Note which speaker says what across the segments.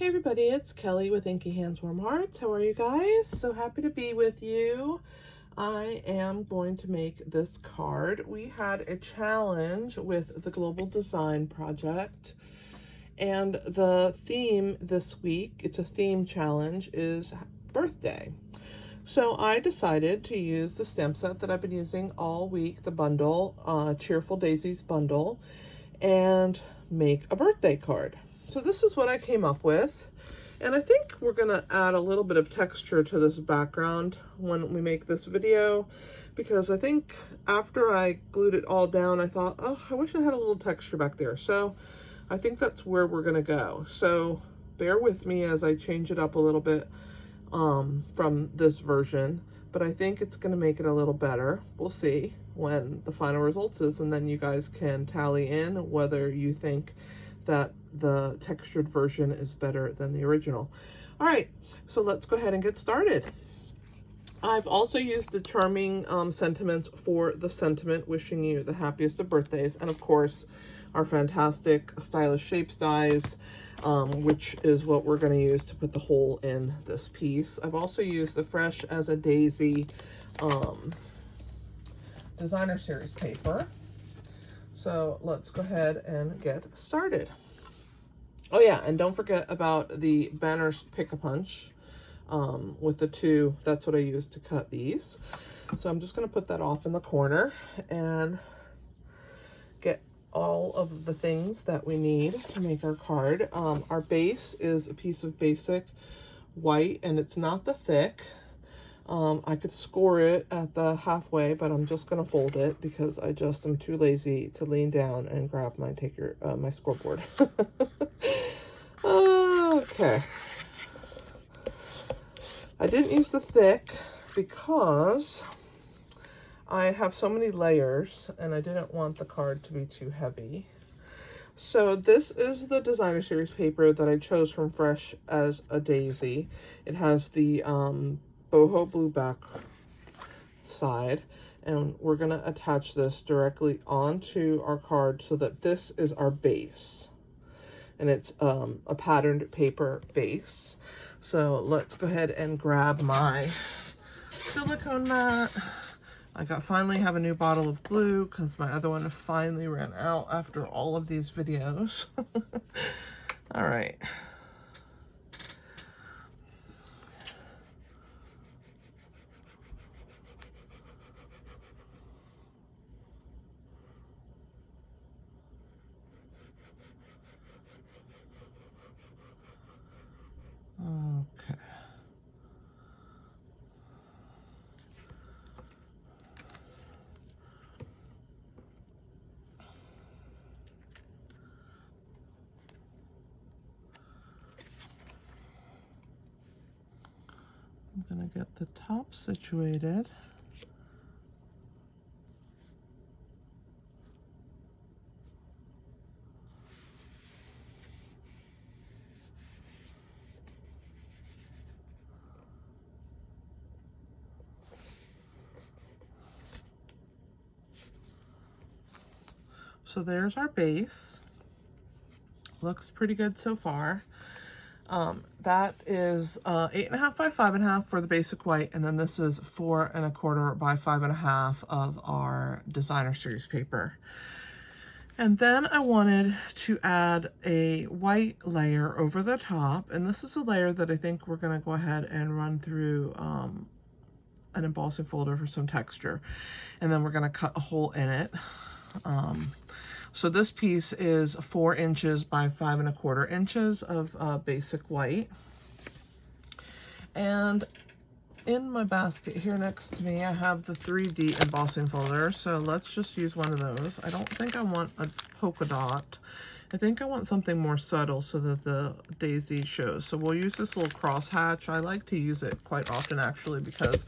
Speaker 1: Hey everybody, it's Kelly with Inky Hands Warm Hearts. How are you guys? So happy to be with you. I am going to make this card. We had a challenge with the Global Design Project, and the theme this week, it's a theme challenge, is birthday. So I decided to use the stamp set that I've been using all week, the bundle, Cheerful Daisies Bundle, and make a birthday card. So this is what I came up with, and I think we're gonna add a little bit of texture to this background when we make this video, because I think after I glued it all down, I thought, oh, I wish I had a little texture back there. So I think that's where we're gonna go. So bear with me as I change it up a little bit from this version, but I think it's gonna make it a little better. We'll see when the final results is, and then you guys can tally in whether you think that the textured version is better than the original. All right, so let's go ahead and get started. I've also used the charming sentiments for the sentiment, wishing you the happiest of birthdays, and of course our fantastic stylish shapes dies, which is what we're going to use to put the hole in this piece. I've also used the Fresh as a Daisy designer series paper. So let's go ahead and get started. Oh yeah, and don't forget about the Banner's Pick-a-Punch with the two. That's what I used to cut these. So I'm just going to put that off in the corner and get all of the things that we need to make our card. Our base is a piece of basic white, and it's not the thick. I could score it at the halfway, but I'm just going to fold it because I just am too lazy to lean down and grab my my scoreboard. Okay. I didn't use the thick because I have so many layers and I didn't want the card to be too heavy. So this is the designer series paper that I chose from Fresh as a Daisy. It has the boho blue back side, and we're going to attach this directly onto our card so that this is our base, and it's a patterned paper base. So let's go ahead and grab my silicone mat. I finally have a new bottle of glue because my other one finally ran out after all of these videos. All right. Okay. I'm going to get the top situated. So there's our base. Looks pretty good so far. That is 8.5 by 5.5 for the basic white, and then this is 4 1/4 by 5.5 of our designer series paper. And then I wanted to add a white layer over the top, and this is a layer that I think we're going to go ahead and run through an embossing folder for some texture, and then we're going to cut a hole in it. So this piece is 4 inches by 5 1/4 inches of basic white. And in my basket here next to me, I have the 3D embossing folder. So let's just use one of those. I don't think I want a polka dot. I think I want something more subtle so that the daisy shows. So we'll use this little crosshatch. I like to use it quite often actually because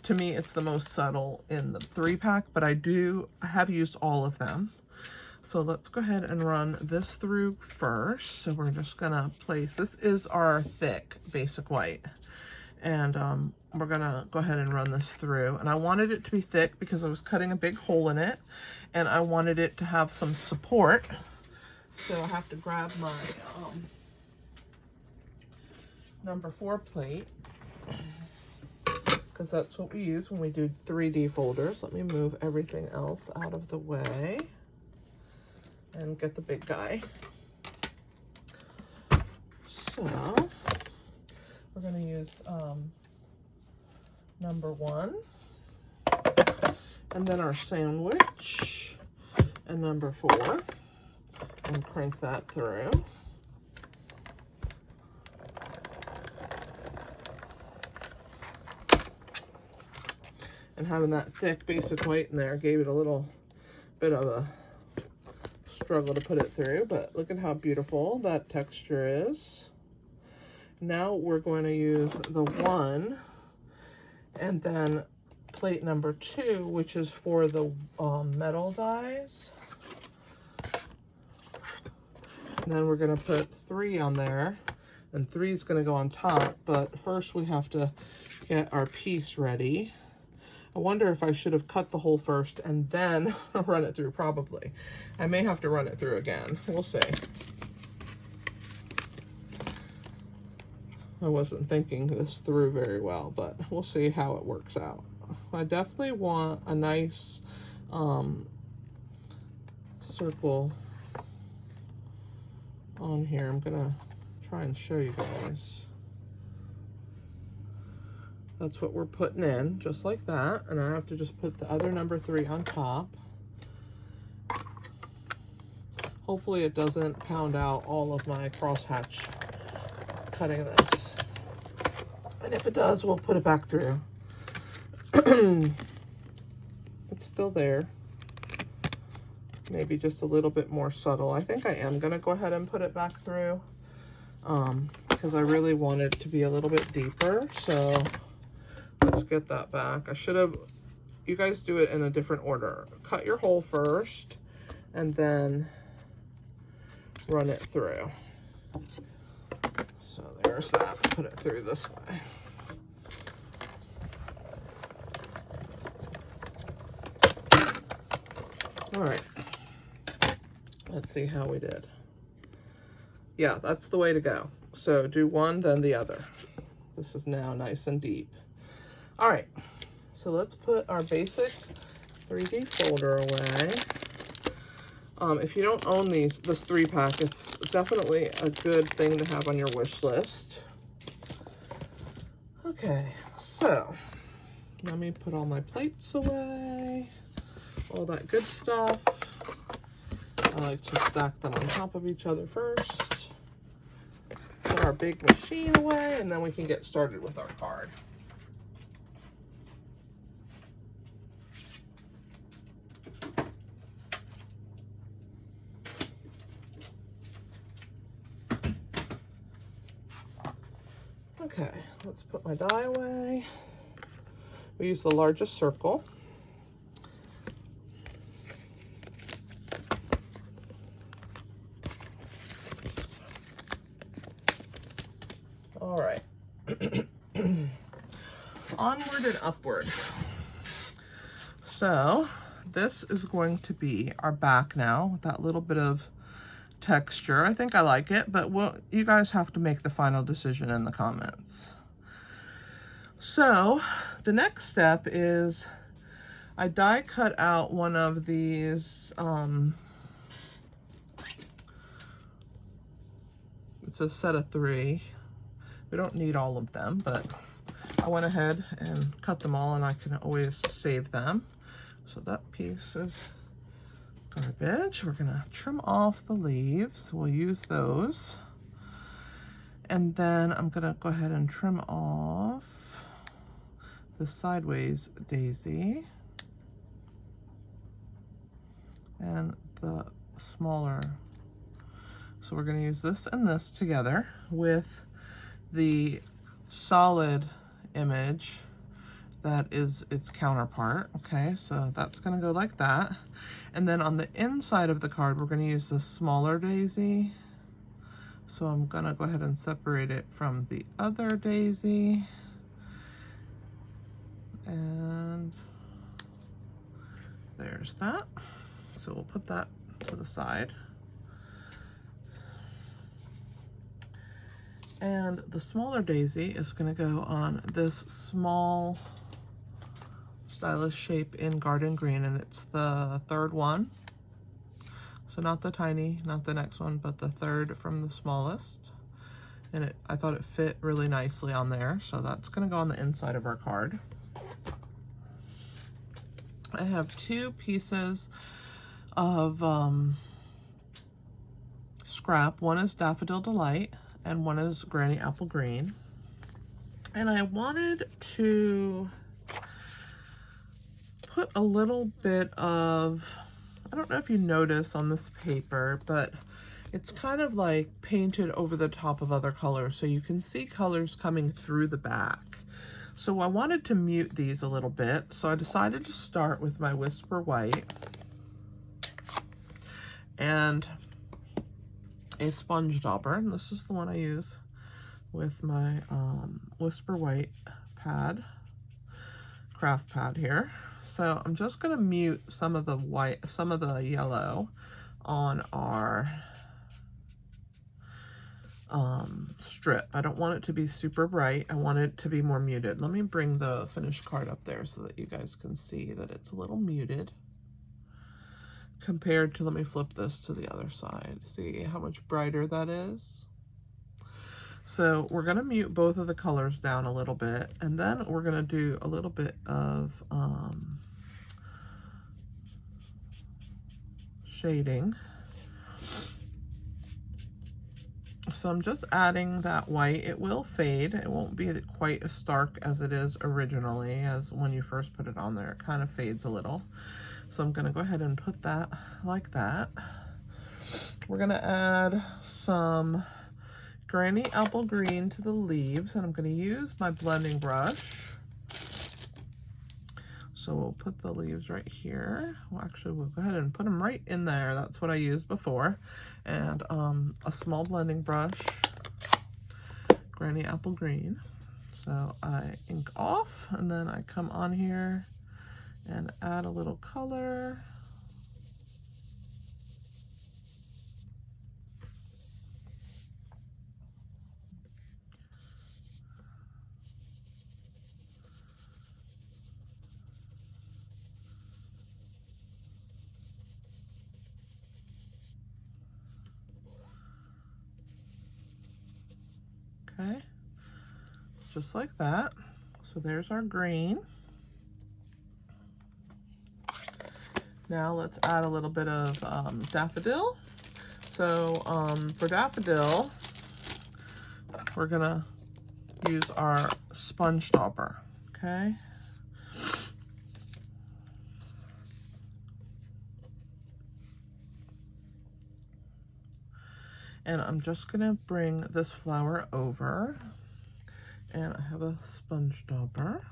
Speaker 1: to me it's the most subtle in the 3-pack, but I have used all of them. So let's go ahead and run this through first. So we're just gonna place, this is our thick basic white, and we're gonna go ahead and run this through. And I wanted it to be thick because I was cutting a big hole in it, and I wanted it to have some support. So I have to grab my number 4 plate, because that's what we use when we do 3D folders. Let me move everything else out of the way and get the big guy. So we're going to use number 1, and then our sandwich, and number 4, and crank that through. And having that thick basic white in there gave it a little bit of a struggle to put it through, but look at how beautiful that texture is. Now we're going to use the 1 and then plate number 2, which is for the metal dies. And then we're going to put 3 on there, and 3 is going to go on top, but first we have to get our piece ready. I wonder if I should have cut the hole first and then run it through. Probably. I may have to run it through again. We'll see. I wasn't thinking this through very well, but we'll see how it works out. I definitely want a nice circle on here. I'm gonna try and show you guys. That's what we're putting in, just like that. And I have to just put the other number 3 on top. Hopefully it doesn't pound out all of my crosshatch cutting this. And if it does, we'll put it back through. It's still there. Maybe just a little bit more subtle. I think I am gonna go ahead and put it back through because I really want it to be a little bit deeper. So let's get that back. I should have, you guys do it in a different order. Cut your hole first and then run it through. So there's that. Put it through this way. All right. Let's see how we did. Yeah, that's the way to go. So do one, then the other. This is now nice and deep. All right, so let's put our basic 3D folder away. If you don't own this 3-pack, it's definitely a good thing to have on your wish list. Okay, so let me put all my plates away, all that good stuff. I like to stack them on top of each other first. Put our big machine away, and then we can get started with our card. Okay, let's put my die away. We use the largest circle. All right. Onward and upward. So this is going to be our back now with that little bit of texture. I think I like it, but you guys have to make the final decision in the comments. So the next step is I die cut out one of these, it's a set of 3. We don't need all of them, but I went ahead and cut them all, and I can always save them. So that piece is garbage. We're gonna trim off the leaves. We'll use those. And then I'm gonna go ahead and trim off the sideways daisy and the smaller. So we're gonna use this and this together with the solid image that is its counterpart. Okay, so that's gonna go like that. And then on the inside of the card, we're gonna use the smaller daisy. So I'm gonna go ahead and separate it from the other daisy. And there's that. So we'll put that to the side. And the smaller daisy is going to go on this small stylish shape in garden green, and it's the third one. So not the tiny, not the next one, but the third from the smallest. And I thought it fit really nicely on there, so that's going to go on the inside of our card. I have two pieces of scrap. One is Daffodil Delight and one is Granny Apple Green. And I wanted to put a little bit of, I don't know if you notice on this paper, but it's kind of like painted over the top of other colors, so you can see colors coming through the back. So I wanted to mute these a little bit, so I decided to start with my Whisper White and a sponge dauber, and this is the one I use with my Whisper White pad, craft pad here. So I'm just going to mute some of the white, some of the yellow on our strip. I don't want it to be super bright. I want it to be more muted. Let me bring the finished card up there so that you guys can see that it's a little muted compared to, let me flip this to the other side. See how much brighter that is? So we're going to mute both of the colors down a little bit, and then we're going to do a little bit of shading. So I'm just adding that white. It will fade. It won't be quite as stark as it is originally, as when you first put it on there. It kind of fades a little. So I'm going to go ahead and put that like that. We're going to add some Granny Apple Green to the leaves, and I'm going to use my blending brush. So we'll put the leaves right here. Well, actually, we'll go ahead and put them right in there. That's what I used before. And a small blending brush, Granny Apple Green. So I ink off, and then I come on here and add a little color. Okay, just like that. So there's our green. Now let's add a little bit of daffodil. So for daffodil, we're gonna use our sponge dauber, okay? And I'm just gonna bring this flower over, and I have a sponge dauber.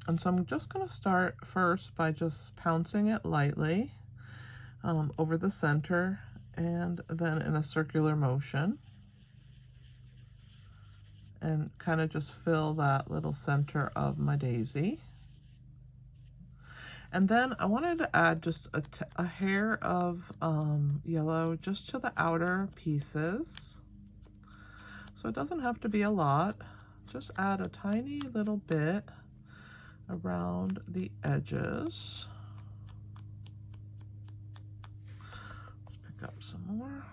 Speaker 1: And so I'm just gonna start first by just pouncing it lightly over the center, and then in a circular motion, and kind of just fill that little center of my daisy. And then I wanted to add just a hair of yellow just to the outer pieces. So it doesn't have to be a lot. Just add a tiny little bit around the edges. Let's pick up some more.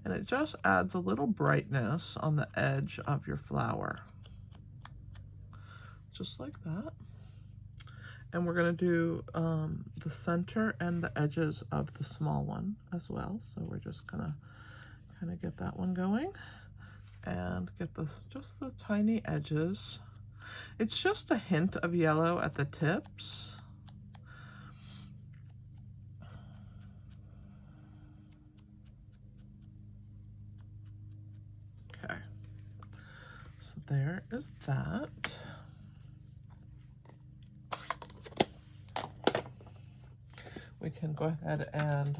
Speaker 1: And it just adds a little brightness on the edge of your flower. Just like that. And we're going to do the center and the edges of the small one as well. So we're just going to kind of get that one going and get just the tiny edges. It's just a hint of yellow at the tips. Okay. So there is that. We can go ahead and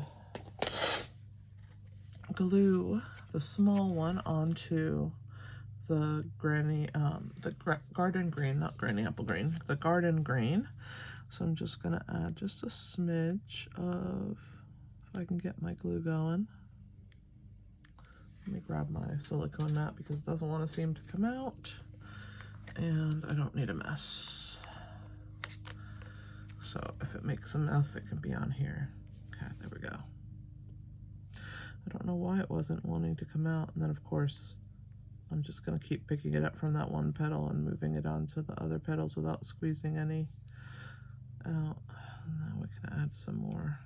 Speaker 1: glue the small one onto the garden green, not Granny Apple Green, the garden green. So I'm just gonna add just a smidge of If I can get my glue going. Let me grab my silicone mat because it doesn't want to seem to come out. And I don't need a mess. So if it makes a mess, it can be on here. Okay, there we go. I don't know why it wasn't wanting to come out. And then of course, I'm just going to keep picking it up from that one petal and moving it onto the other petals without squeezing any out. And then we can add some more.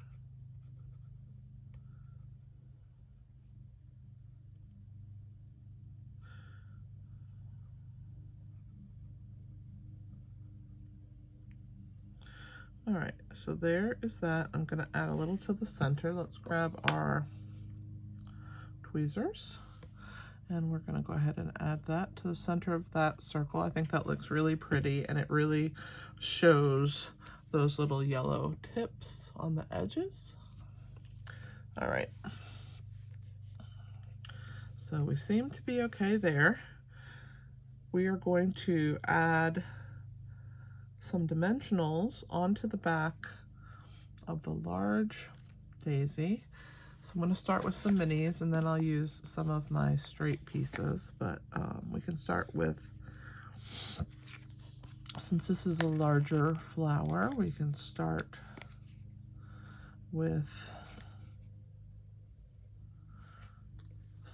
Speaker 1: All right, so there is that. I'm going to add a little to the center. Let's grab our tweezers, and we're going to go ahead and add that to the center of that circle. I think that looks really pretty, and it really shows those little yellow tips on the edges. All right, so we seem to be okay there. We are going to add some dimensionals onto the back of the large daisy. So I'm going to start with some minis, and then I'll use some of my straight pieces, but we can start with, since this is a larger flower, we can start with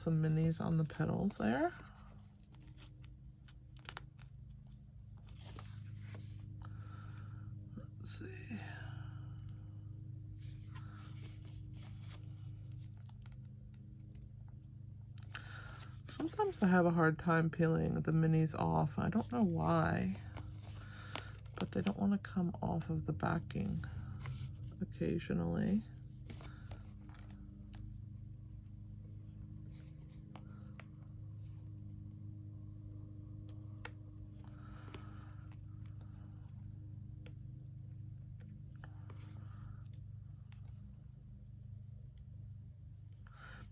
Speaker 1: some minis on the petals there. Sometimes I have a hard time peeling the minis off. I don't know why, but they don't want to come off of the backing occasionally.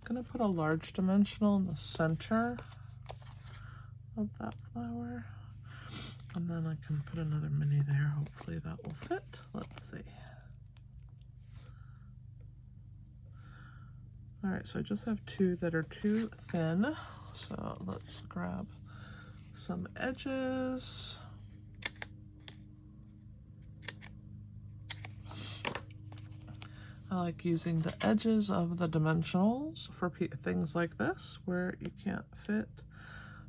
Speaker 1: I'm going to put a large dimensional in the center of that flower, and then I can put another mini there. Hopefully that will fit. Let's see. All right, so I just have two that are too thin, so let's grab some edges. I like using the edges of the dimensionals for things like this where you can't fit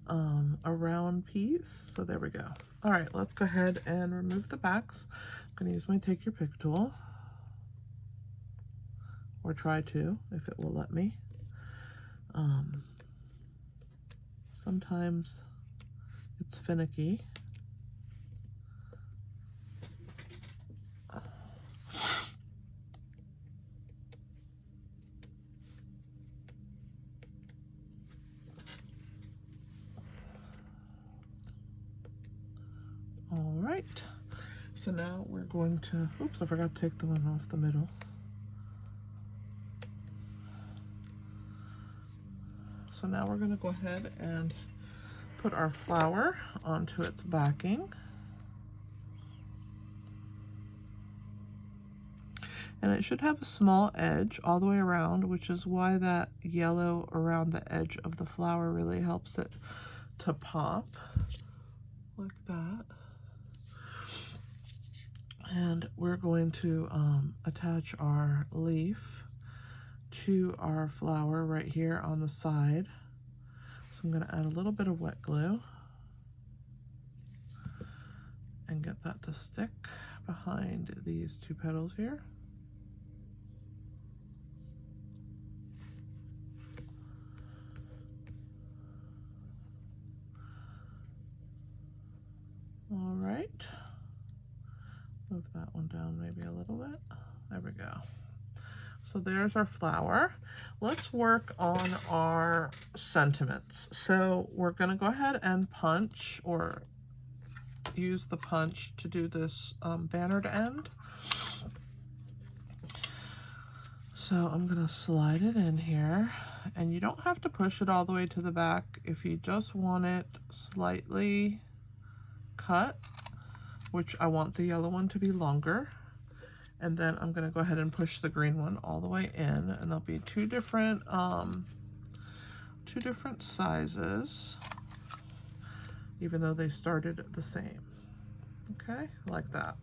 Speaker 1: a round piece. So there we go. All right, let's go ahead and remove the backs. I'm going to use my Take Your Pick tool, or try to, if it will let me. Sometimes it's finicky. All right, so now we're going to, oops, I forgot to take the one off the middle. So now we're going to go ahead and put our flower onto its backing. And it should have a small edge all the way around, which is why that yellow around the edge of the flower really helps it to pop like that. And we're going to attach our leaf to our flower right here on the side. So I'm going to add a little bit of wet glue and get that to stick behind these two petals here. All right. Move that one down maybe a little bit. There we go. So there's our flower. Let's work on our sentiments. So we're going to go ahead and punch, or use the punch to do this bannered end. So I'm going to slide it in here, and you don't have to push it all the way to the back. If you just want it slightly cut, which I want the yellow one to be longer, And then I'm going to go ahead and push the green one all the way in, and there'll be two different sizes, even though they started the same. Okay, like that.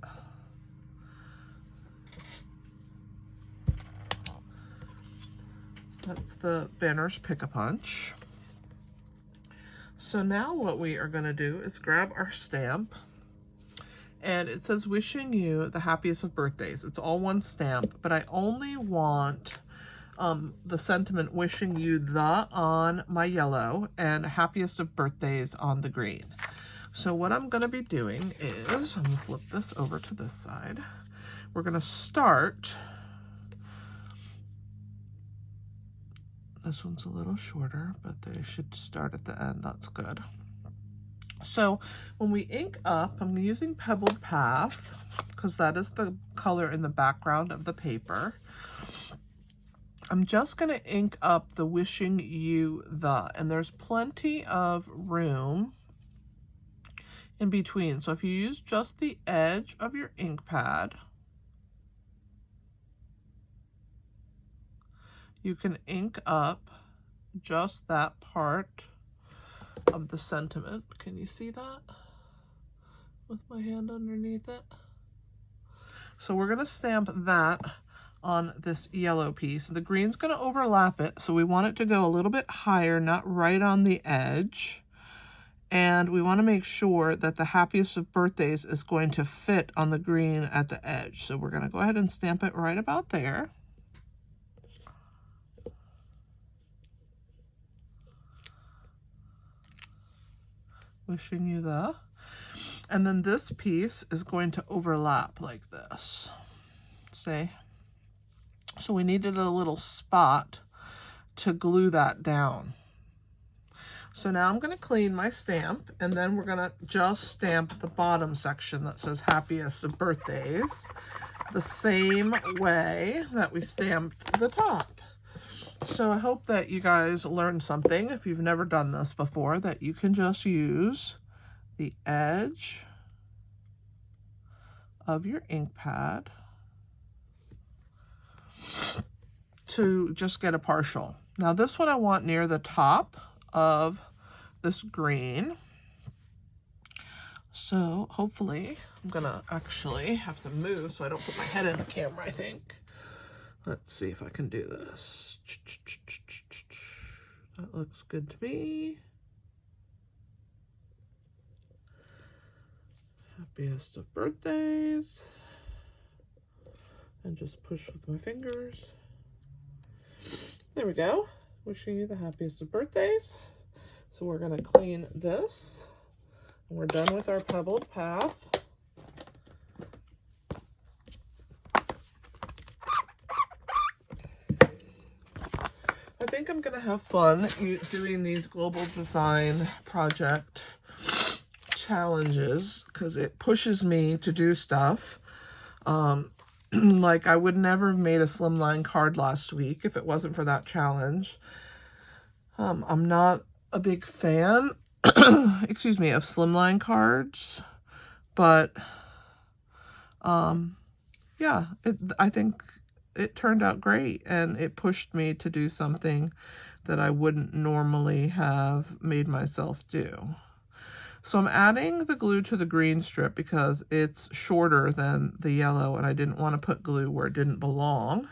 Speaker 1: That's the Banner's Pick-a-Punch. So now what we are going to do is grab our stamp, and it says wishing you the happiest of birthdays. It's all one stamp, but I only want the sentiment wishing you the on my yellow and happiest of birthdays on the green. So what I'm going to be doing is, I'm going to flip this over to this side. We're going to start, this one's a little shorter, but they should start at the end. That's good. So when we ink up, I'm using Pebbled Path because that is the color in the background of the paper. I'm just going to ink up the wishing you the, and there's plenty of room in between. So if you use just the edge of your ink pad, you can ink up just that part of the sentiment. Can you see that with my hand underneath it? So we're going to stamp that on this yellow piece. The green's going to overlap it, so we want it to go a little bit higher, not right on the edge. And we want to make sure that the happiest of birthdays is going to fit on the green at the edge. So we're going to go ahead and stamp it right about there. Wishing you the. And then this piece is going to overlap like this. See? So we needed a little spot to glue that down. So now I'm going to clean my stamp, and then we're going to just stamp the bottom section that says happiest of birthdays the same way that we stamped the top. So I hope that you guys learned something, if you've never done this before, that you can just use the edge of your ink pad to just get a partial. Now this one I want near the top of this green. So hopefully, I'm gonna actually have to move so I don't put my head in the camera, I think. Let's see if I can do this. That looks good to me. Happiest of birthdays. And just push with my fingers. There we go. Wishing you the happiest of birthdays. So we're going to clean this. And we're done with our Pebbled Path. I think I'm going to have fun doing these global design project challenges because it pushes me to do stuff. Like I would never have made a slimline card last week if it wasn't for that challenge. I'm not a big fan, excuse me, of slimline cards, but yeah, I think it turned out great, and it pushed me to do something that I wouldn't normally have made myself do. So I'm adding the glue to the green strip because it's shorter than the yellow, and I didn't want to put glue where it didn't belong.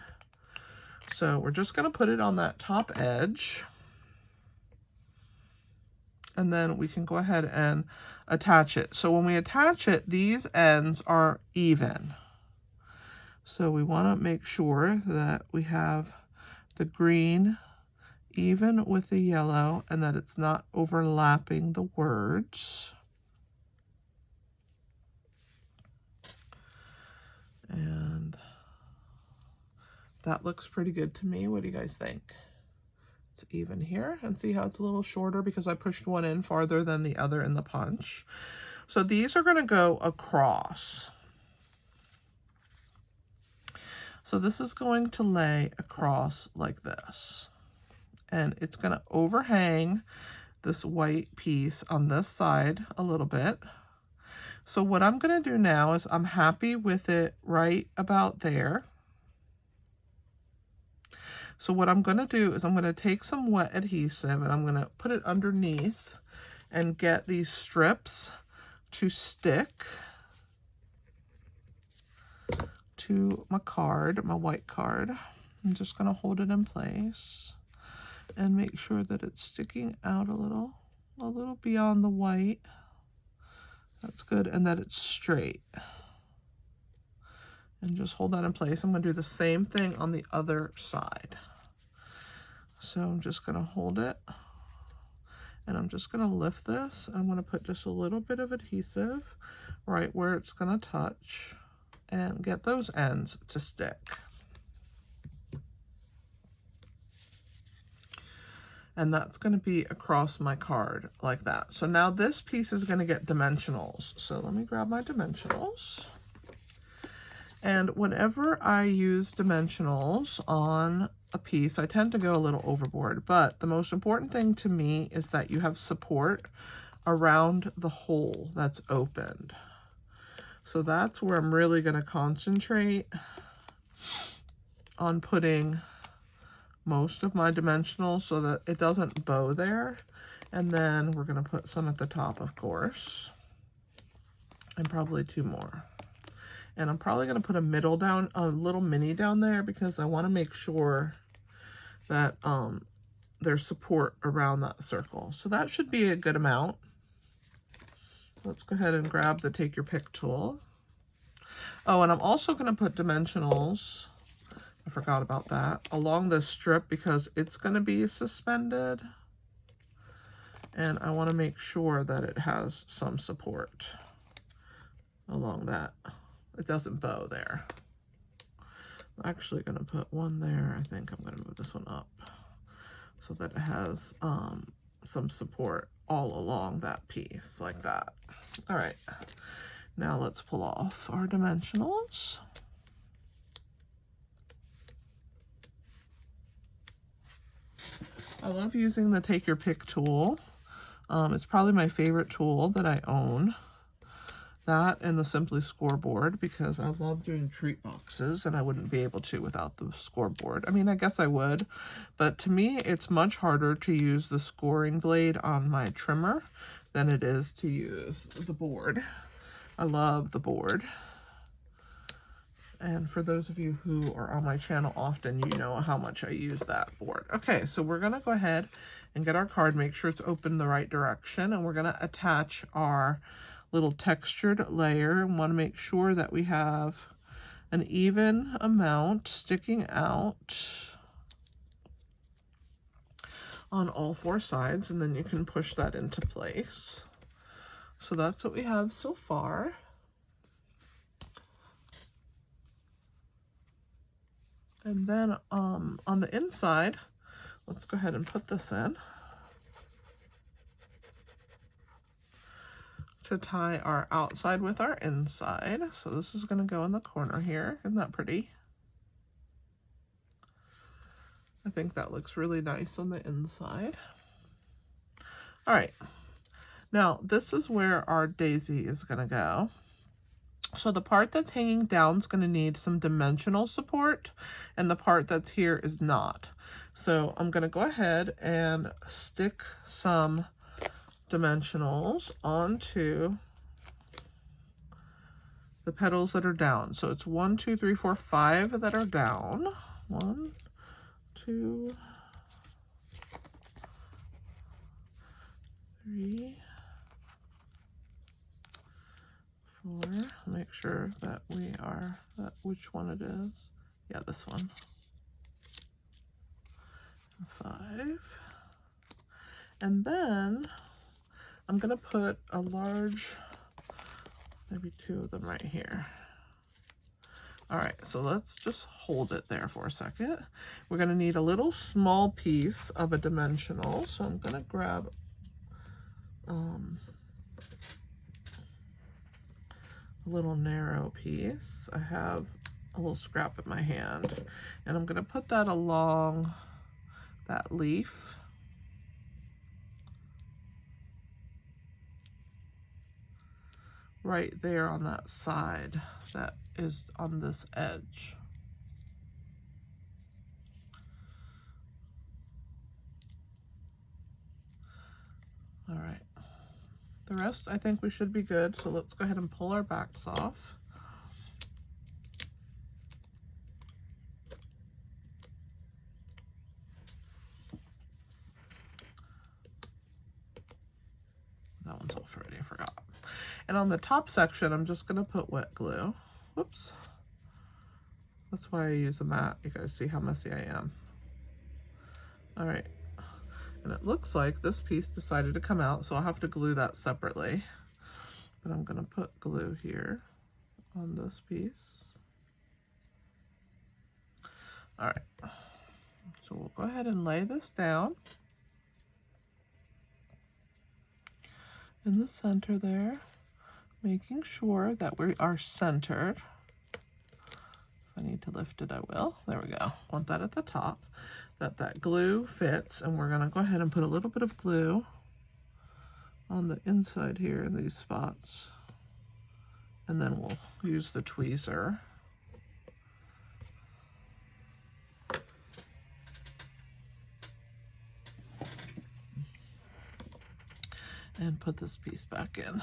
Speaker 1: So we're just going to put it on that top edge. And then we can go ahead and attach it. So when we attach it, these ends are even. So we want to make sure that we have the green even with the yellow and that it's not overlapping the words. And that looks pretty good to me. What do you guys think? It's even here, and see how it's a little shorter because I pushed one in farther than the other in the punch. So these are going to go across. So this is going to lay across like this. And it's going to overhang this white piece on this side a little bit. So what I'm going to do now is I'm happy with it right about there. So what I'm going to do is I'm going to take some wet adhesive and I'm going to put it underneath and get these strips to stick to my card, my white card. I'm just going to hold it in place and make sure that it's sticking out a little beyond the white. That's good, and that it's straight. And just hold that in place. I'm going to do the same thing on the other side. So I'm just going to hold it, and I'm just going to lift this. I'm going to put just a little bit of adhesive right where it's going to touch and get those ends to stick. And that's going to be across my card like that. So now this piece is going to get dimensionals. So let me grab my dimensionals. And whenever I use dimensionals on a piece, I tend to go a little overboard. But the most important thing to me is that you have support around the hole that's opened. So that's where I'm really going to concentrate on putting most of my dimensionals so that it doesn't bow there. And then we're going to put some at the top, of course, and probably 2 more. And I'm probably going to put a little mini down there because I want to make sure that there's support around that circle. So that should be a good amount. Let's go ahead and grab the Take Your Pick tool. Oh, and I'm also going to put dimensionals, I forgot about that, along this strip because it's going to be suspended. And I want to make sure that it has some support along that. It doesn't bow there. I'm actually going to put one there. I think I'm going to move this one up so that it has some support all along that piece, like that. All right, now let's pull off our dimensionals. I love using the Take Your Pick tool. It's probably my favorite tool that I own. That and the Simply scoreboard, because I love doing treat boxes and I wouldn't be able to without the scoreboard. I mean, I guess I would, but to me it's much harder to use the scoring blade on my trimmer than it is to use the board. I love the board. And for those of you who are on my channel often, you know how much I use that board. Okay, so we're gonna go ahead and get our card, make sure it's open the right direction, and we're gonna attach our little textured layer and want to make sure that we have an even amount sticking out on all 4 sides, and then you can push that into place. So that's what we have so far. And then on the inside, let's go ahead and put this in to tie our outside with our inside. So this is going to go in the corner here. Isn't that pretty? I think that looks really nice on the inside. All right, now this is where our daisy is going to go. So the part that's hanging down is going to need some dimensional support, and the part that's here is not. So I'm going to go ahead and stick some dimensionals onto the petals that are down. So it's 1, 2, 3, 4, 5 that are down. 1, 2, 3, 4. Make sure that we are which one it is. Yeah, this one. 5. And then I'm going to put a large, maybe 2 of them right here. All right, so let's just hold it there for a second. We're going to need a little small piece of a dimensional. So I'm going to grab a little narrow piece. I have a little scrap in my hand, and I'm going to put that along that leaf. right there on that side that is on this edge. All right, the rest I think we should be good, so let's go ahead and pull our backs off. That one's off already, I forgot. And on the top section, I'm just gonna put wet glue. Whoops. That's why I use a mat. You guys see how messy I am. All right. And it looks like this piece decided to come out, so I'll have to glue that separately. But I'm gonna put glue here on this piece. All right. So we'll go ahead and lay this down in the center there, making sure that we are centered. If I need to lift it, I will. There we go. Want that at the top, that glue fits, and we're gonna go ahead and put a little bit of glue on the inside here in these spots, and then we'll use the tweezer. And put this piece back in.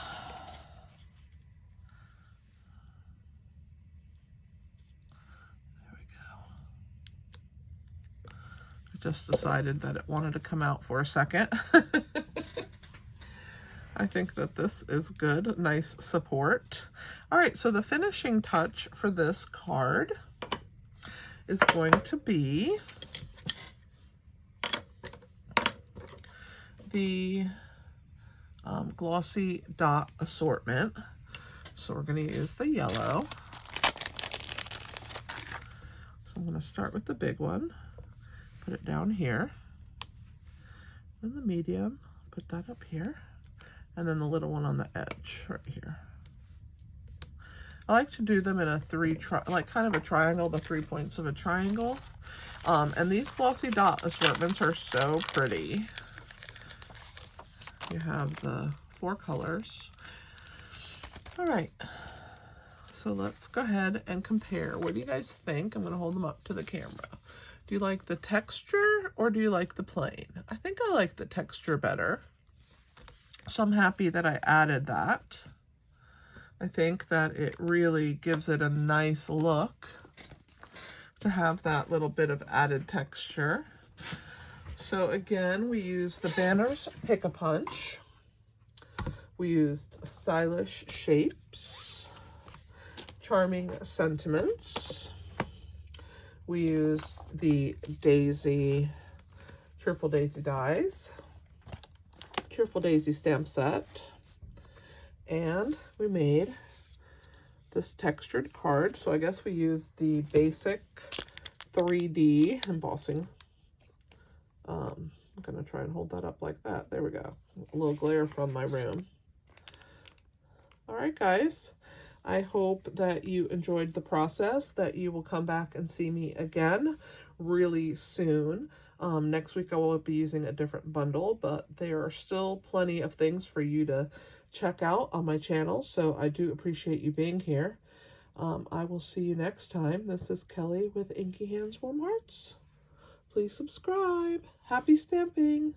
Speaker 1: Just decided that it wanted to come out for a second. I think that this is good, nice support. All right, so the finishing touch for this card is going to be the glossy dot assortment. So we're going to use the yellow. So I'm going to start with the big one. Put it down here, then the medium, put that up here, and then the little one on the edge right here. I like to do them in a like kind of a triangle, the 3 points of a triangle. And these glossy dot assortments are so pretty. You have the 4 colors. All right, so let's go ahead and compare. What do you guys think? I'm going to hold them up to the camera. Do you like the texture or do you like the plain? I think I like the texture better. So I'm happy that I added that. I think that it really gives it a nice look to have that little bit of added texture. So again, we used the Banners Pick-a-Punch. We used Stylish Shapes, Charming Sentiments. We used the Cheerful Daisy Dies, Cheerful Daisy Stamp Set, and we made this textured card. So I guess we used the basic 3D embossing. I'm going to try and hold that up like that. There we go. A little glare from my room. All right, guys. I hope that you enjoyed the process, that you will come back and see me again really soon. Next week I will be using a different bundle, but there are still plenty of things for you to check out on my channel, so I do appreciate you being here. I will see you next time. This is Kelly with Inky Hands Warm Hearts. Please subscribe. Happy stamping!